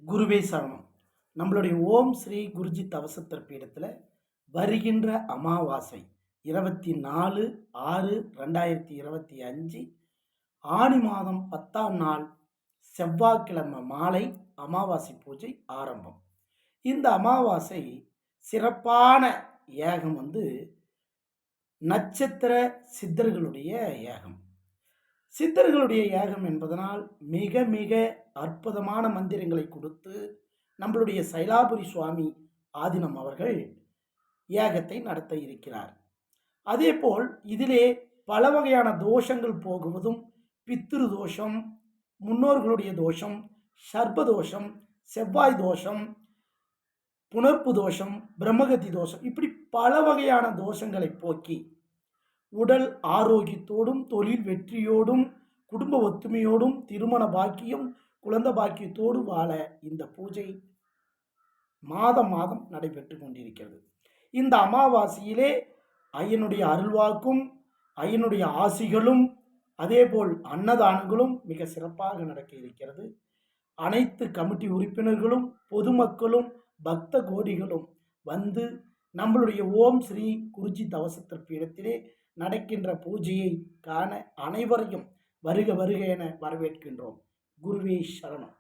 குருவே சரணம். நம்மளுடைய ஓம் ஸ்ரீ குருஜி தவசத்திற் பீடத்தில் வருகின்ற அமாவாசை 24/6/2025 ஆனி மாதம் 10ஆம் நாள் செவ்வாய்க்கிழமை மாலை அமாவாசை பூஜை ஆரம்பம். இந்த அமாவாசை சிறப்பான ஏகம் நட்சத்திர சித்தர்களுடைய ஏகம். சித்தர்களுடைய யாகம் என்பதனால் மிக மிக அற்புதமான மந்திரங்களை கொடுத்து நம்மளுடைய சைலாபுரி சுவாமி ஆதினம் அவர்கள் யாகத்தை நடத்த இருக்கிறார். அதேபோல் இதிலே பல வகையான தோஷங்கள் போகுவதும் பித்ரு தோஷம், முன்னோர்களுடைய தோஷம், சர்ப்ப தோஷம், செவ்வாய் தோஷம், புணர்ப்பு தோஷம், பிரம்மகத்தி தோஷம், இப்படி பல வகையான தோஷங்களை போக்கி உடல் ஆரோக்கியத்தோடும் தொழில் வெற்றியோடும் குடும்ப ஒத்துமையோடும் திருமண பாக்கியம் குழந்தை பாக்கியத்தோடு வாழ இந்த பூஜை மாதம் மாதம் நடைபெற்று கொண்டிருக்கிறது. இந்த அமாவாசையிலே ஐயனுடைய அருள்வாக்கும் ஐயனுடைய ஆசிகளும் அதேபோல் அன்னதானங்களும் மிக சிறப்பாக நடக்க இருக்கிறது. அனைத்து கமிட்டி உறுப்பினர்களும் பொதுமக்களும் பக்த கோடிகளும் வந்து நம்மளுடைய ஓம் ஸ்ரீ குருஜி தவசத்திற் பீடத்திலே நடக்கின்ற பூஜையை காண அனைவரையும் வருக வருக என வரவேற்கின்றோம். குருவே சரணம்.